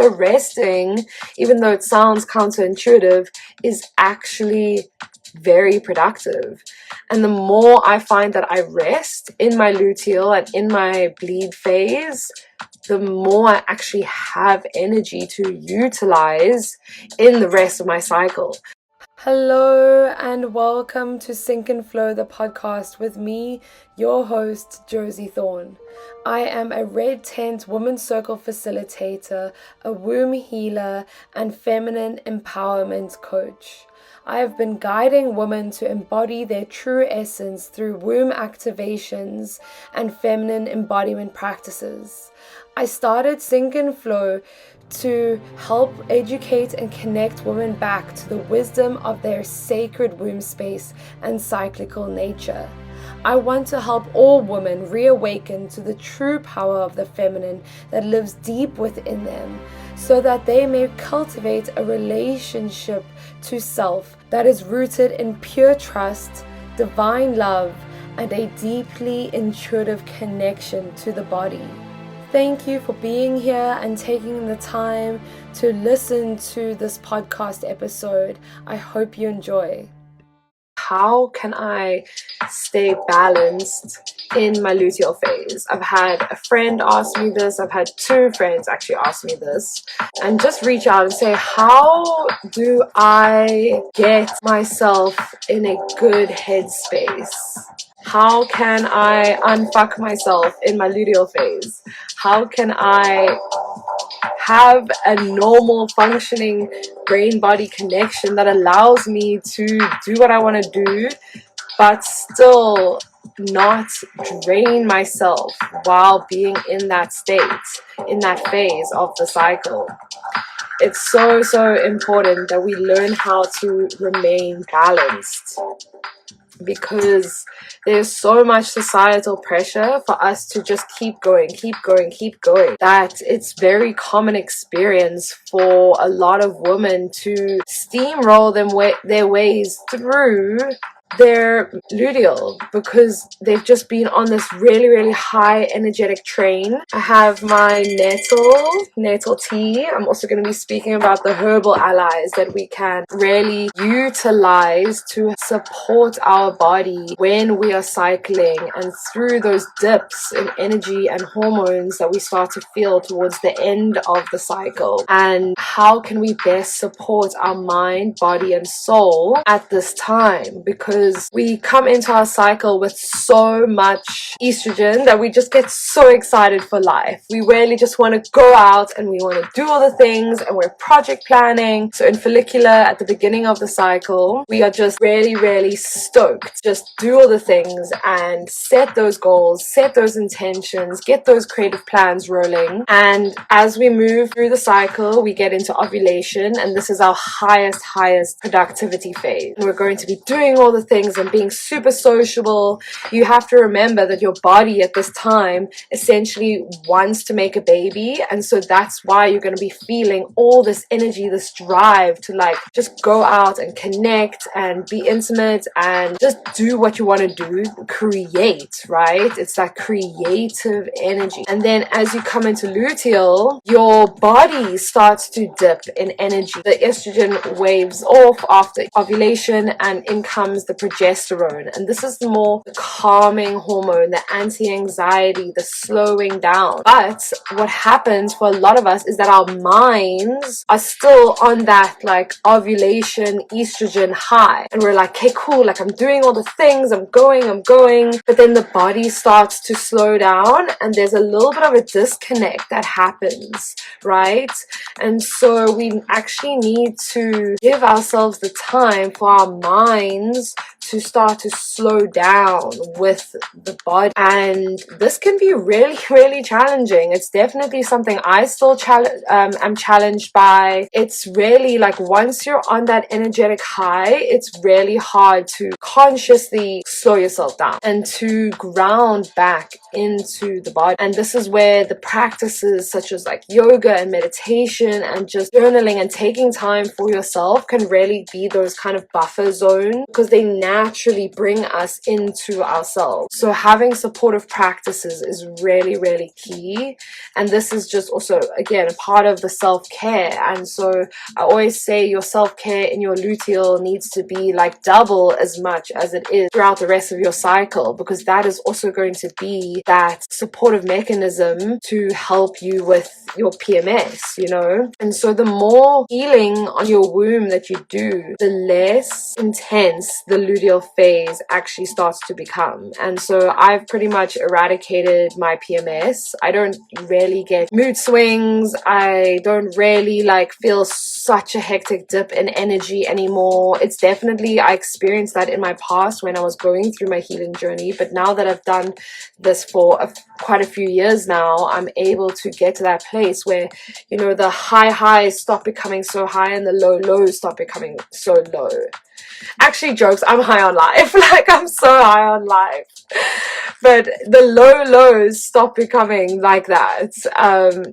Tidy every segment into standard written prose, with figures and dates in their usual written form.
So resting, even though it sounds counterintuitive, is actually very productive. And the more I find that I rest in my luteal and in my bleed phase, the more I actually have energy to utilize in the rest of my cycle. Hello and welcome to Sync and Flow, the podcast with me, your host, Josie Thorne. I am a Red Tent Women's Circle facilitator, a womb healer, and feminine empowerment coach. I have been guiding women to embody their true essence through womb activations and feminine embodiment practices. I started Sync and Flow to help educate and connect women back to the wisdom of their sacred womb space and cyclical nature. I want to help all women reawaken to the true power of the feminine that lives deep within them, so that they may cultivate a relationship to self that is rooted in pure trust, divine love, and a deeply intuitive connection to the body. Thank you for being here and taking the time to listen to this podcast episode. I hope you enjoy. How can I stay balanced in my luteal phase? I've had a friend ask me this. I've had two friends actually ask me this, and just reach out and say, how do I get myself in a good headspace? How can I unfuck myself in my luteal phase? How can I have a normal functioning brain-body connection that allows me to do what I want to do, but still not drain myself while being in that state, in that phase of the cycle? It's so important that we learn how to remain balanced, because there's so much societal pressure for us to just keep going, that it's very common experience for a lot of women to steamroll their ways through their luteal because they've just been on this really high energetic train. I have my nettle tea. I'm also going to be speaking about the herbal allies that we can really utilize to support our body when we are cycling and through those dips in energy and hormones that we start to feel towards the end of the cycle. And how can we best support our mind, body, and soul at this time? Because we come into our cycle with so much estrogen that we just get so excited for life. We really just want to go out and we want to do all the things, and we're project planning. So in follicular, at the beginning of the cycle, we are just really stoked. Just do all the things and set those goals, set those intentions, get those creative plans rolling. And as we move through the cycle, we get into ovulation, and this is our highest productivity phase. And we're going to be doing all the things and being super sociable. You have to remember that your body at this time essentially wants to make a baby, and so that's why you're going to be feeling all this energy, this drive to like just go out and connect and be intimate and just do what you want to do, create, right? It's that creative energy. And then as you come into luteal, your body starts to dip in energy. The estrogen waves off after ovulation, and in comes the progesterone, and this is the more calming hormone, the anti-anxiety, the slowing down. But what happens for a lot of us is that our minds are still on that like ovulation estrogen high, and we're like, okay, cool, like I'm doing all the things, I'm going, but then the body starts to slow down, and there's a little bit of a disconnect that happens, right? And so we actually need to give ourselves the time for our minds to start to slow down with the body. And this can be really challenging. It's definitely something I still am challenged by. It's really like once you're on that energetic high, it's really hard to consciously slow yourself down and to ground back into the body. And this is where the practices such as like yoga and meditation and just journaling and taking time for yourself can really be those kind of buffer zones, because they naturally bring us into ourselves. So having supportive practices is really, really key. And this is just also, again, a part of the self-care. And so I always say your self-care in your luteal needs to be like double as much as it is throughout the rest of your cycle, because that is also going to be that supportive mechanism to help you with your PMS, you know. And so the more healing on your womb that you do, the less intense the luteal phase actually starts to become. And so I've pretty much eradicated my PMS. I don't really get mood swings. I don't really like feel such a hectic dip in energy anymore. It's definitely, I experienced that in my past when I was going through my healing journey, but now that I've done this for quite a few years now, I'm able to get to that place where, you know, the high highs stop becoming so high and the low lows stop becoming so low. Actually, jokes, I'm high on life. Like, I'm so high on life. But the low lows stop becoming like that.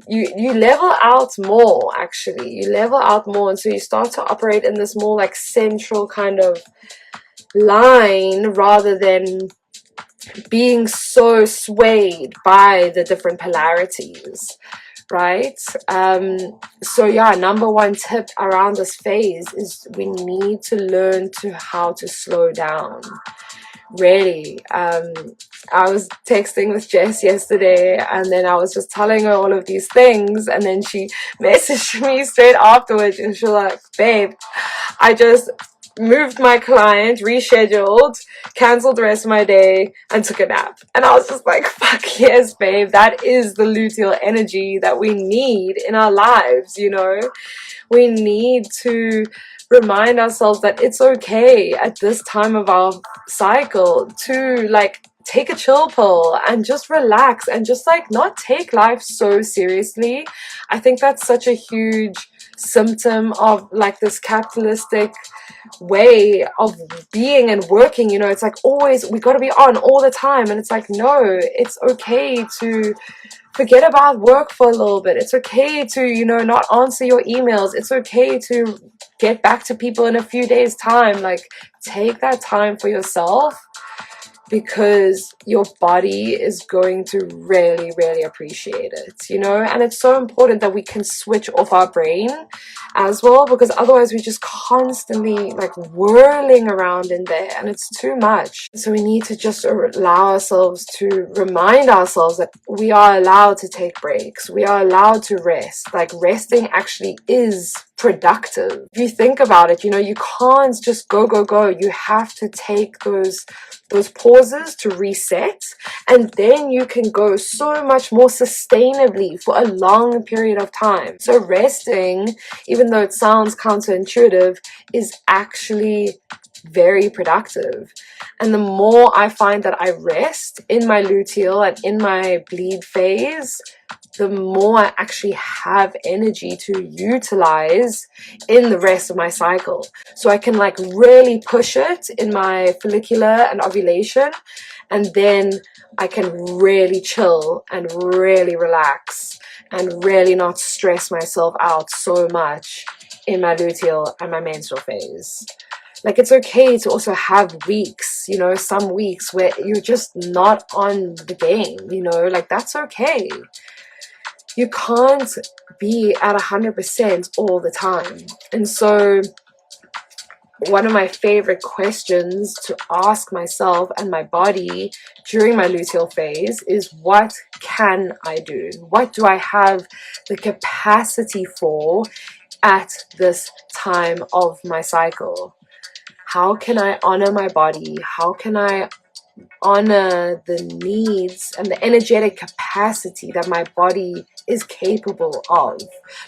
You level out more, actually. You level out more. And so you start to operate in this more like central kind of line rather than being so swayed by the different polarities. Right? So yeah, number one tip around this phase is we need to learn how to slow down. Really. I was texting with Jess yesterday, and then I was just telling her all of these things, and then she messaged me straight afterwards, and she was like, babe, I just moved my client, rescheduled, cancelled the rest of my day, and took a nap. And I was just like, fuck yes, babe, that is the luteal energy that we need in our lives, you know. We need to remind ourselves that it's okay at this time of our cycle to like take a chill pill and just relax and just like not take life so seriously. I think that's such a huge symptom of like this capitalistic way of being and working, you know. It's like always we got to be on all the time, and it's like, no, it's okay to forget about work for a little bit. It's okay to, you know, not answer your emails. It's okay to get back to people in a few days time. Like, take that time for yourself, because your body is going to really, really appreciate it, you know. And it's so important that we can switch off our brain as well, because otherwise we're just constantly like whirling around in there, and it's too much. So we need to just allow ourselves to remind ourselves that we are allowed to take breaks. We are allowed to rest. Like, resting actually is productive. If you think about it, you know, you can't just go. You have to take those pauses to reset, and then you can go so much more sustainably for a long period of time. So resting, even though it sounds counterintuitive, is actually very productive. And the more I find that I rest in my luteal and in my bleed phase, the more I actually have energy to utilize in the rest of my cycle. So I can like really push it in my follicular and ovulation, and then I can really chill and really relax and really not stress myself out so much in my luteal and my menstrual phase. Like, it's okay to also have weeks, you know, some weeks where you're just not on the game, you know, like, that's okay. You can't be at 100% all the time. And so one of my favorite questions to ask myself and my body during my luteal phase is, what can I do? What do I have the capacity for at this time of my cycle? How can I honor my body? How can I honor the needs and the energetic capacity that my body is capable of?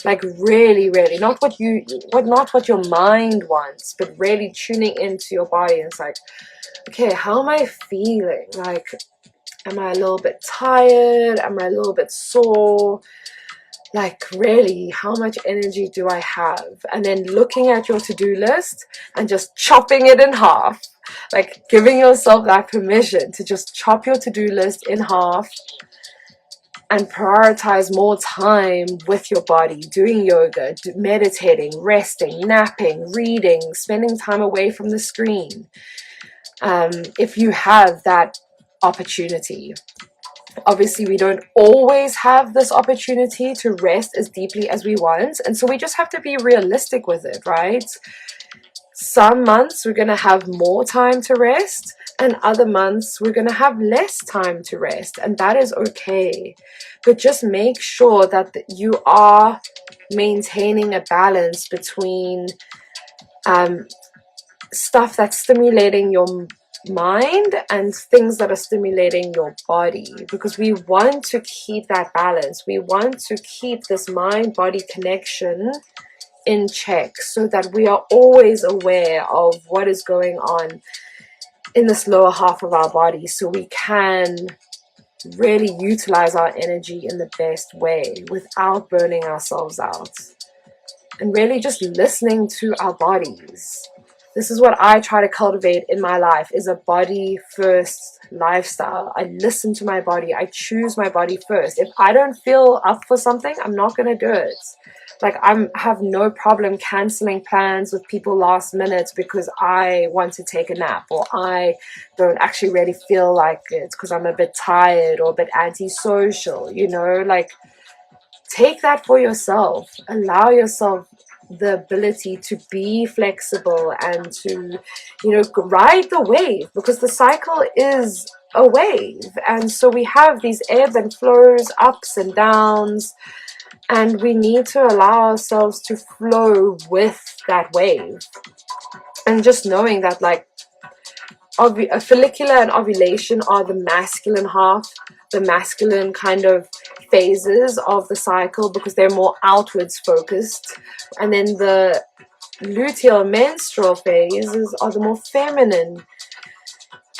Like, really, really, not what your mind wants, but really tuning into your body. And it's like, okay, how am I feeling? Like, am I a little bit tired? Am I a little bit sore? Like, really, how much energy do I have? And then looking at your to-do list and just chopping it in half. Like, giving yourself that permission to just chop your to-do list in half and prioritize more time with your body, doing yoga, meditating, resting, napping, reading, spending time away from the screen. if you have that opportunity. Obviously, we don't always have this opportunity to rest as deeply as we want, and so we just have to be realistic with it, right? Some months we're going to have more time to rest, and other months we're going to have less time to rest, and that is okay. But just make sure that you are maintaining a balance between stuff that's stimulating your mind and things that are stimulating your body, because we want to keep that balance. We want to keep this mind-body connection in check so that we are always aware of what is going on in this lower half of our body, so we can really utilize our energy in the best way without burning ourselves out, and really just listening to our bodies. This is what I try to cultivate in my life, is a body first lifestyle. I listen to my body. I choose my body first. If I don't feel up for something, I'm not going to do it. Like, I have no problem canceling plans with people last minute because I want to take a nap, or I don't actually really feel like it because I'm a bit tired or a bit antisocial, you know? Like, take that for yourself. Allow yourself the ability to be flexible and to, you know, ride the wave, because the cycle is a wave. And so we have these ebb and flows, ups and downs, and we need to allow ourselves to flow with that wave. And just knowing that, like, a follicular and ovulation are the masculine half, the masculine kind of phases of the cycle, because they're more outwards focused. And then the luteal menstrual phases are the more feminine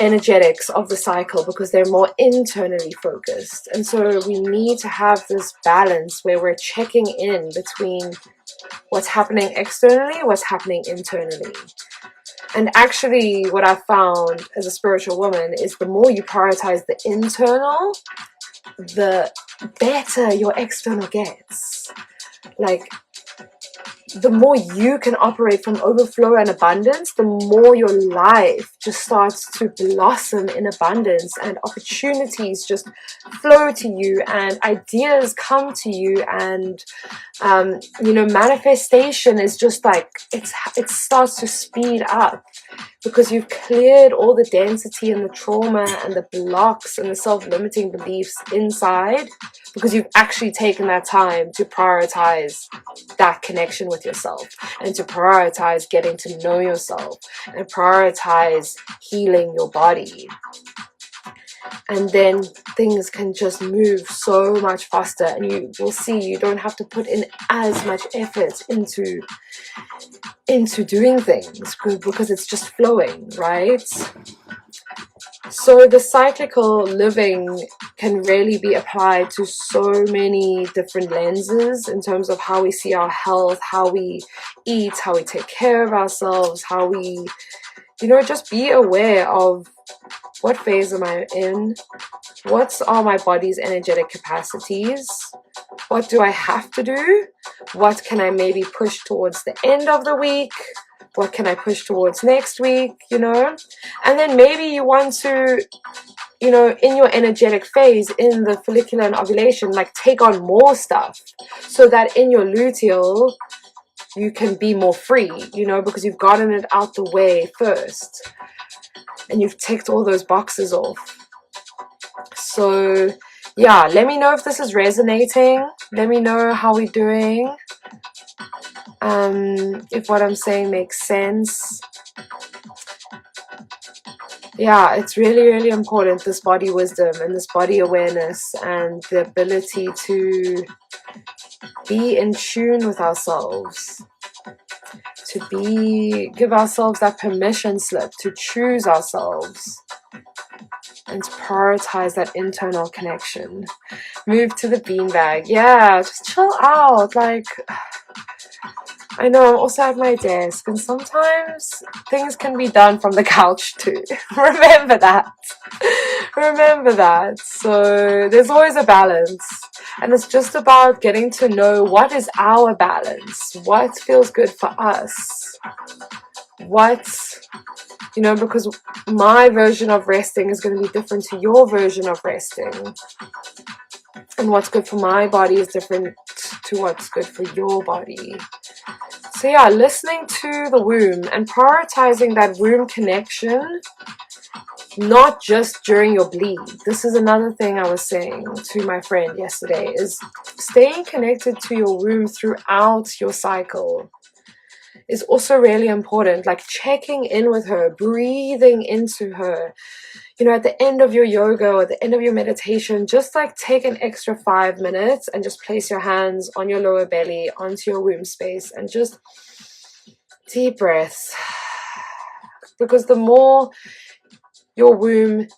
energetics of the cycle, because they're more internally focused. And so we need to have this balance where we're checking in between what's happening externally, what's happening internally. And actually, what I found as a spiritual woman is the more you prioritize the internal, the better your external gets. Like, the more you can operate from overflow and abundance, the more your life just starts to blossom in abundance, and opportunities just flow to you, and ideas come to you, and you know, manifestation is just like, it starts to speed up, because you've cleared all the density and the trauma and the blocks and the self-limiting beliefs inside, because you've actually taken that time to prioritize that connection with yourself, and to prioritize getting to know yourself, and prioritize healing your body. And then things can just move so much faster, and you will see you don't have to put in as much effort into doing things, because it's just flowing, right? So the cyclical living can really be applied to so many different lenses in terms of how we see our health, how we eat, how we take care of ourselves, how we, you know, just be aware of what phase am I in, what are my body's energetic capacities, what do I have to do, what can I maybe push towards the end of the week, what can I push towards next week, you know? And then maybe you want to, you know, in your energetic phase, in the follicular and ovulation, like, take on more stuff, so that in your luteal you can be more free, you know, because you've gotten it out the way first and you've ticked all those boxes off. So yeah, let me know if this is resonating. Let me know how we're doing. If what I'm saying makes sense. Yeah, it's really, really important, this body wisdom and this body awareness, and the ability to be in tune with ourselves, to give ourselves that permission slip to choose ourselves, and to prioritize that internal connection. Move to the beanbag. Yeah, just chill out. Like, I know I'm also at my desk, and sometimes things can be done from the couch too. Remember that. Remember that. So there's always a balance, and it's just about getting to know what is our balance, what feels good for us, what's, you know, because my version of resting is going to be different to your version of resting, and what's good for my body is different to what's good for your body. So yeah, listening to the womb and prioritizing that womb connection, not just during your bleed. This is another thing I was saying to my friend yesterday, is staying connected to your womb throughout your cycle is also really important. Like checking in with her, breathing into her. You know, at the end of your yoga or at the end of your meditation, just like take an extra 5 minutes and just place your hands on your lower belly, onto your womb space, and just deep breaths. Because the more your womb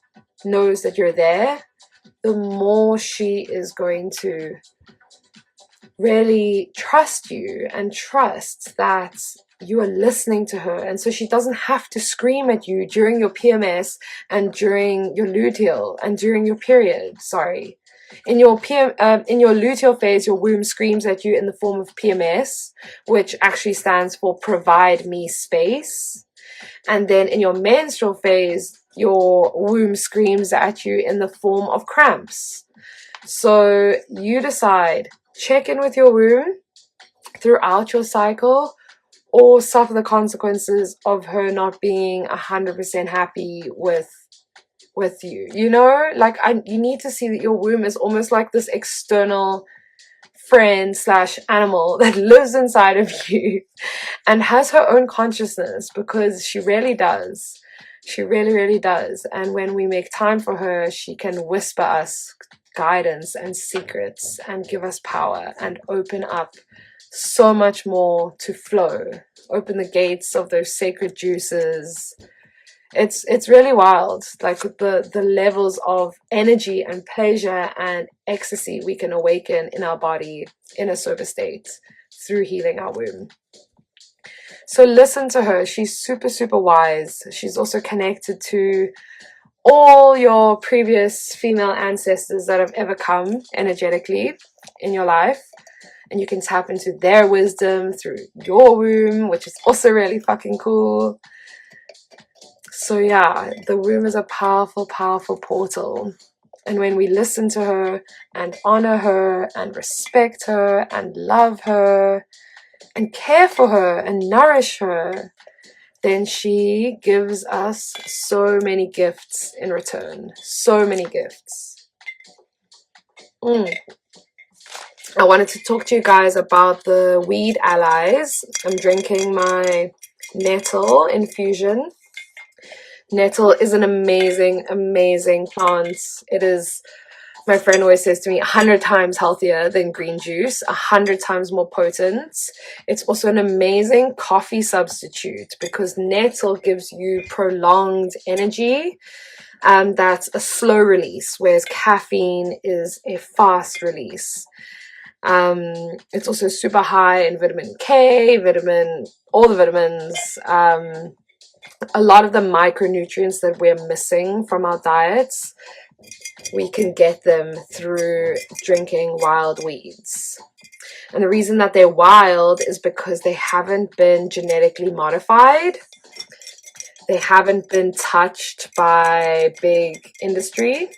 knows that you're there, the more she is going to really trust you and trust that you are listening to her. And so she doesn't have to scream at you during your PMS and during your luteal and during your period. Sorry. In your luteal phase, your womb screams at you in the form of PMS, which actually stands for provide me space. And then in your menstrual phase, your womb screams at you in the form of cramps. So you decide, check in with your womb throughout your cycle, or suffer the consequences of her not being 100% happy with you. You know, like you need to see that your womb is almost like this external friend slash animal that lives inside of you and has her own consciousness, because she really does. She really, really does. And when we make time for her, she can whisper us guidance and secrets and give us power and open up so much more to flow, open the gates of those sacred juices. It's really wild, like the levels of energy and pleasure and ecstasy we can awaken in our body in a sober state through healing our womb. So listen to her. She's super, super wise. She's also connected to all your previous female ancestors that have ever come energetically in your life. And you can tap into their wisdom through your womb, which is also really fucking cool. So yeah, the womb is a powerful, powerful portal. And when we listen to her and honor her and respect her and love her and care for her and nourish her, then she gives us so many gifts in return. So many gifts. I wanted to talk to you guys about the weed allies. I'm drinking my nettle infusion. Nettle is an amazing, amazing plant. It is, my friend always says to me, 100 times healthier than green juice, 100 times more potent. It's also an amazing coffee substitute because nettle gives you prolonged energy. That's a slow release, whereas caffeine is a fast release. It's also super high in vitamin K, all the vitamins, a lot of the micronutrients that we're missing from our diets. We can get them through drinking wild weeds. And the reason that they're wild is because they haven't been genetically modified. They haven't been touched by big industry.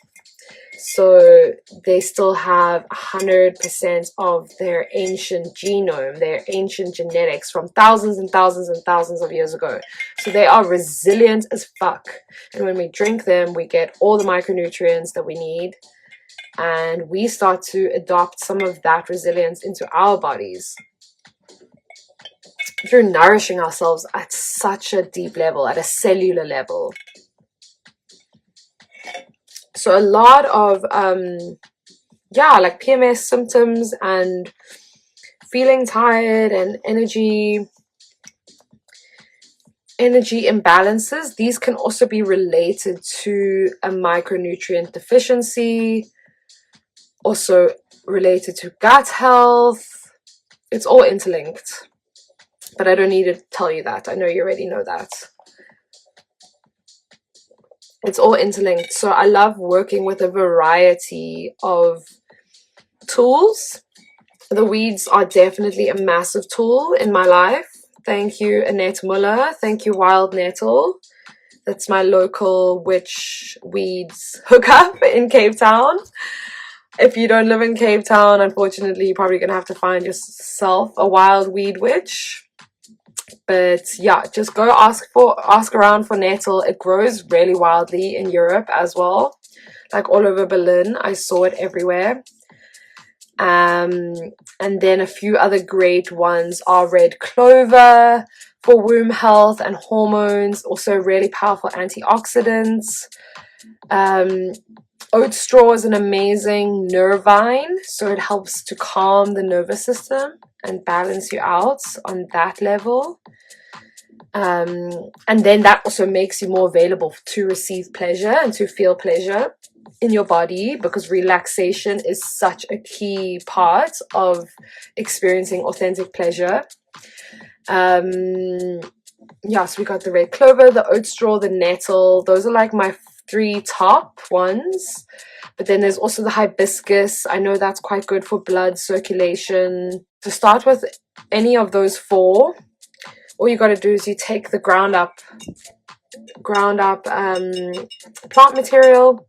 So they still have 100% of their ancient genome, their ancient genetics from thousands and thousands and thousands of years ago. So they are resilient as fuck. And when we drink them, we get all the micronutrients that we need. And we start to adopt some of that resilience into our bodies through nourishing ourselves at such a deep level, at a cellular level. So a lot of, like PMS symptoms and feeling tired and energy imbalances, these can also be related to a micronutrient deficiency, also related to gut health. It's all interlinked, but I don't need to tell you that. I know you already know that. It's all interlinked. So I love working with a variety of tools. The weeds are definitely a massive tool in my life. Thank you, Annette Muller. Thank you, Wild Nettle. That's my local witch weeds hookup in Cape Town. If you don't live in Cape Town, unfortunately, you're probably going to have to find yourself a wild weed witch. But yeah, just go ask around for nettle. It grows really wildly in Europe as well. Like all over Berlin, I saw it everywhere. And then a few other great ones are red clover for womb health and hormones, also really powerful antioxidants. Oat straw is an amazing nervine, so it helps to calm the nervous system and balance you out on that level. And then that also makes you more available to receive pleasure and to feel pleasure in your body, because relaxation is such a key part of experiencing authentic pleasure. Yeah, so we got the red clover, the oat straw, the nettle. Those are like my 3 top ones. But then there's also the hibiscus. I know that's quite good for blood circulation. To start with any of those 4, all you got to do is you take the ground up plant material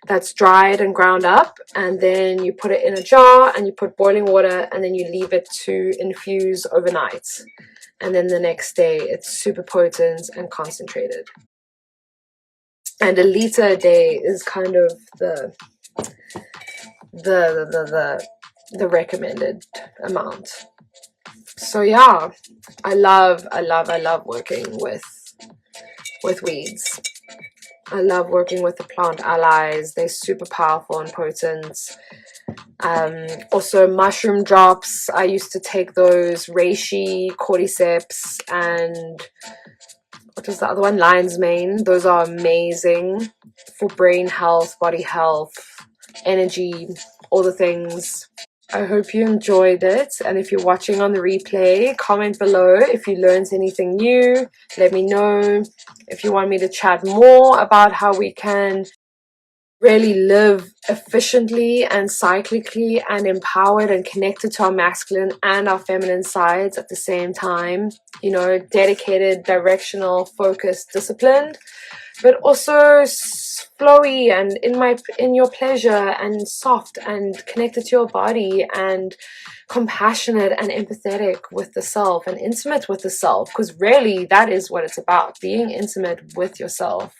that's dried and ground up, and then you put it in a jar and you put boiling water, and then you leave it to infuse overnight, and then the next day it's super potent and concentrated. And a liter a day is kind of the recommended amount. So yeah, I love working with weeds. I love working with the plant allies. They're super powerful and potent. Also mushroom drops. I used to take those, reishi, cordyceps, and what was the other one? Lion's mane. Those are amazing for brain health, body health, energy, all the things. I hope you enjoyed it, and if you're watching on the replay, comment below if you learned anything new. Let me know if you want me to chat more about how we can really live efficiently and cyclically and empowered and connected to our masculine and our feminine sides at the same time. You know, dedicated, directional, focused, disciplined, but also flowy and in your pleasure, and soft and connected to your body, and compassionate and empathetic with the self and intimate with the self, because really that is what it's about, being intimate with yourself.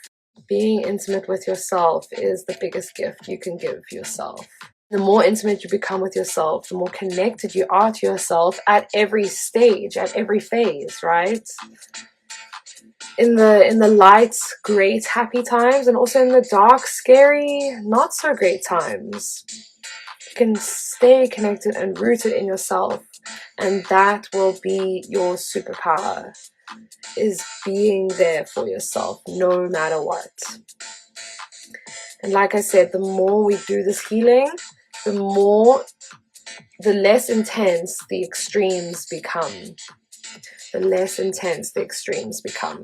Being intimate with yourself is the biggest gift you can give yourself. The more intimate you become with yourself, the more connected you are to yourself at every stage, at every phase, right? In the light, great, happy times, and also in the dark, scary, not so great times. You can stay connected and rooted in yourself, and that will be your superpower, is being there for yourself no matter what. And like I said, the more we do this healing, the less intense the extremes become. The less intense the extremes become.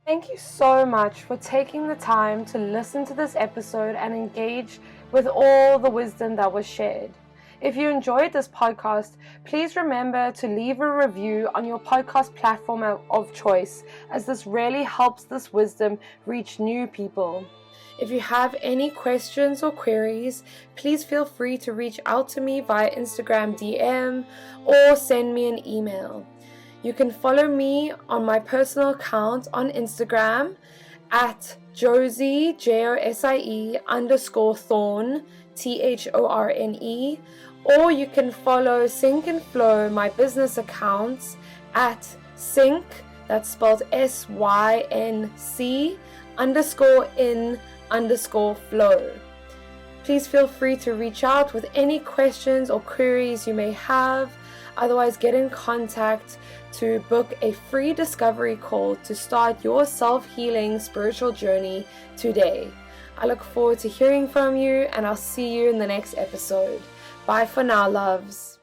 Thank you so much for taking the time to listen to this episode and engage with all the wisdom that was shared. If you enjoyed this podcast, please remember to leave a review on your podcast platform of choice, as this really helps this wisdom reach new people. If you have any questions or queries, please feel free to reach out to me via Instagram DM or send me an email. You can follow me on my personal account on Instagram at Josie, Josie _Thorne, THORNE, or you can follow Sync and Flow, my business accounts, at Sync, that's spelled SYNC _in_flow. Please feel free to reach out with any questions or queries you may have. Otherwise, get in contact to book a free discovery call to start your self-healing spiritual journey today. I look forward to hearing from you, and I'll see you in the next episode. Bye for now, loves.